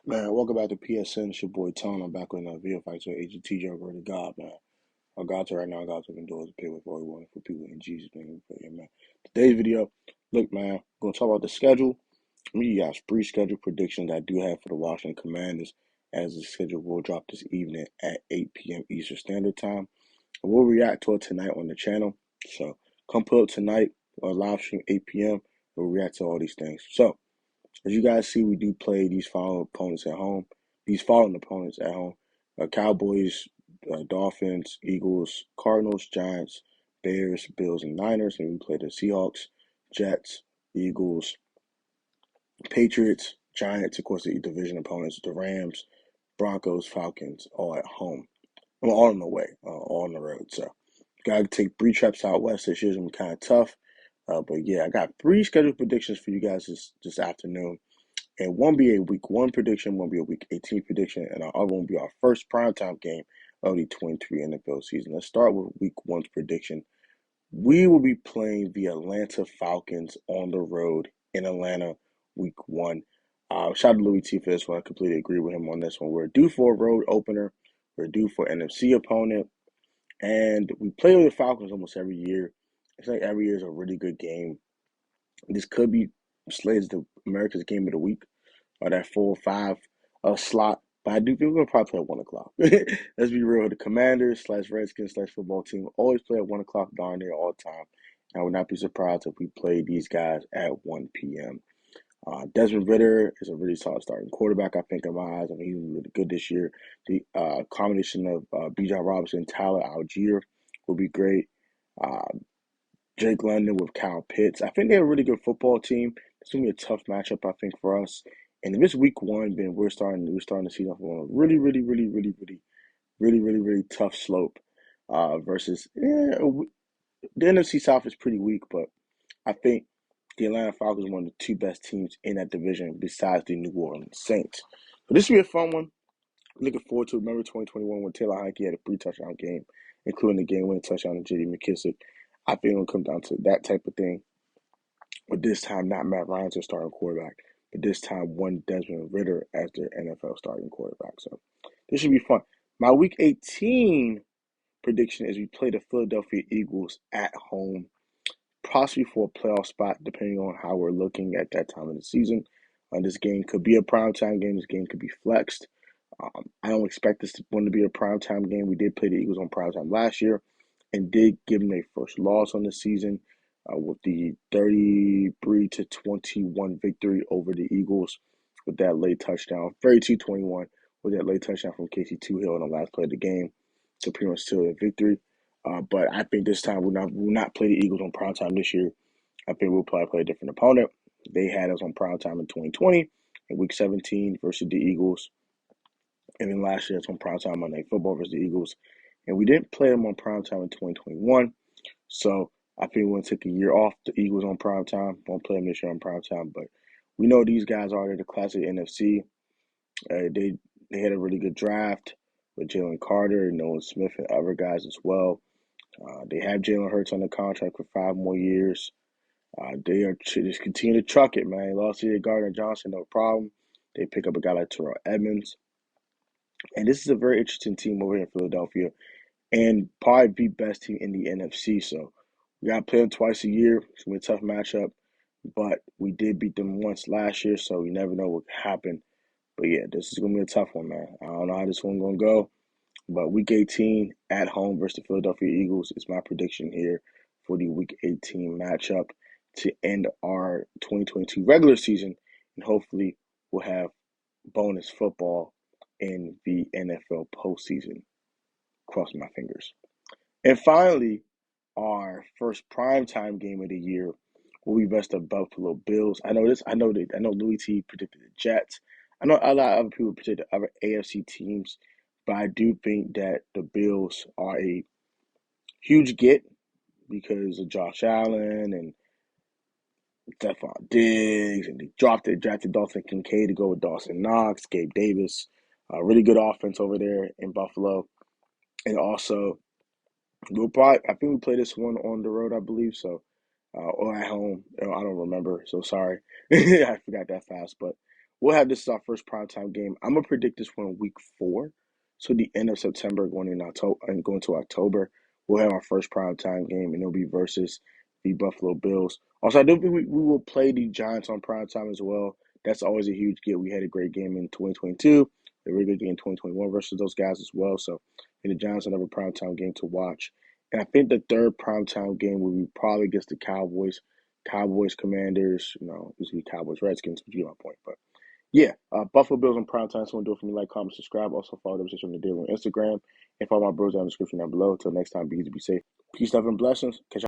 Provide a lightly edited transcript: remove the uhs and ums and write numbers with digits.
Man, welcome back to PSN. It's your boy Tone. I'm back with another video fight with AGT Joker to God, man. I got to right now, God's open doors and pay with all we want for people in Jesus' name. Man. Today's video, look, man, we're going to talk about the schedule. You guys pre-schedule predictions I do have for the Washington Commanders, as the schedule will drop this evening at 8 p.m. Eastern Standard Time. And we'll react to it tonight on the channel. So come pull up tonight or live stream 8 p.m. We'll react to all these things. So, as you guys see, we do play these following opponents at home. Cowboys, Dolphins, Eagles, Cardinals, Giants, Bears, Bills, and Niners. And we play the Seahawks, Jets, Eagles, Patriots, Giants, of course, the division opponents, the Rams, Broncos, Falcons, all at home. Well, all on the way, all on the road. So, got to take 3 trips out west. This year's going to be kind of tough. But yeah, I got 3 scheduled predictions for you guys this afternoon. And one be a week 1 prediction, one be a week 18 prediction, and our other one will be our first primetime game of the 23 NFL season. Let's start with week 1's prediction. We will be playing the Atlanta Falcons on the road in Atlanta week 1. Shout out to Louis T for this one. I completely agree with him on this one. We're due for a road opener. We're due for an NFC opponent. And we play with the Falcons almost every year. It's like every year is a really good game. This could be slated as the America's Game of the Week, or that 4 or 5 slot. But I do think we're going to probably play at 1 o'clock. Let's be real. The Commanders / Redskins / football team always play at 1 o'clock darn near all the time. I would not be surprised if we play these guys at 1 p.m. Desmond Ridder is a really solid starting quarterback, I think, in my eyes. I mean, he's really good this year. The combination of Bijan Robinson and Tyler Algier will be great. Jake London with Kyle Pitts. I think they're a really good football team. It's gonna be a tough matchup, I think, for us. And if it's week 1, then we're starting to see off on a really tough slope. Versus the NFC South is pretty weak, but I think the Atlanta Falcons are one of the 2 best teams in that division besides the New Orleans Saints. So this will be a fun one. Looking forward to it. Remember 2021 when Taylor Heineke had a 3-touchdown game, including the game-winning touchdown to J.D. McKissick. I think it'll come down to that type of thing. But this time, not Matt Ryan's their starting quarterback, but this time one Desmond Ridder as their NFL starting quarterback. So this should be fun. My Week 18 prediction is we play the Philadelphia Eagles at home, possibly for a playoff spot, depending on how we're looking at that time of the season. This game could be a primetime game. This game could be flexed. I don't expect this one to be a primetime game. We did play the Eagles on primetime last year and did give them their first loss on the season with the 33-21 victory over the Eagles with that late touchdown, 32-21 with that late touchdown from Casey Toohill in the last play of the game to pretty much seal the victory. But I think this time we'll not play the Eagles on primetime this year. I think we'll probably play a different opponent. They had us on primetime in 2020 in Week 17 versus the Eagles. And then last year, it's on primetime Monday Night Football versus the Eagles. And we didn't play them on primetime in 2021. So I think we're going to take a year off the Eagles on primetime. Won't play them this year on primetime. But we know these guys are the classic NFC. They had a really good draft with Jalen Carter, Nolan Smith, and other guys as well. They have Jalen Hurts on the contract for 5 more years. They are just continue to truck it, man. They lost to Gardner Johnson, no problem. They pick up a guy like Terrell Edmonds. And this is a very interesting team over here in Philadelphia and probably the best team in the NFC. So we got to play them twice a year. It's going to be a tough matchup. But we did beat them once last year, so you never know what could happen. But yeah, this is going to be a tough one, man. I don't know how this one's going to go. But Week 18 at home versus the Philadelphia Eagles is my prediction here for the Week 18 matchup to end our 2022 regular season. And hopefully we'll have bonus football in the NFL postseason. Cross my fingers. And finally, our first primetime game of the year will be versus the Buffalo Bills. I know Louis T predicted the Jets. I know a lot of other people predicted other AFC teams, but I do think that the Bills are a huge get because of Josh Allen and Stephon Diggs, and they drafted Dalton Kincaid to go with Dawson Knox, Gabe Davis. Really good offense over there in Buffalo. And also, I think we play this one on the road, I believe so, or at home. I don't remember, so sorry. I forgot that fast. But we'll have this as our first primetime game. I'm gonna predict this one in week 4, so the end of September, going in October and going to October, we'll have our first primetime game, and it'll be versus the Buffalo Bills. Also, I do think we will play the Giants on primetime as well. That's always a huge get. We had a great game in 2022, a really good game in 2021 versus those guys as well. So, and the Giants will have a primetime game to watch. And I think the third primetime game will be probably against the Cowboys. Cowboys, Commanders, usually Cowboys, Redskins, but you get my point. But yeah, Buffalo Bills on primetime. Someone do it for me. Like, comment, subscribe. Also follow them on the Daily on Instagram. And follow my bros down in the description down below. Until next time, be easy, be safe. Peace, love, and blessings. Catch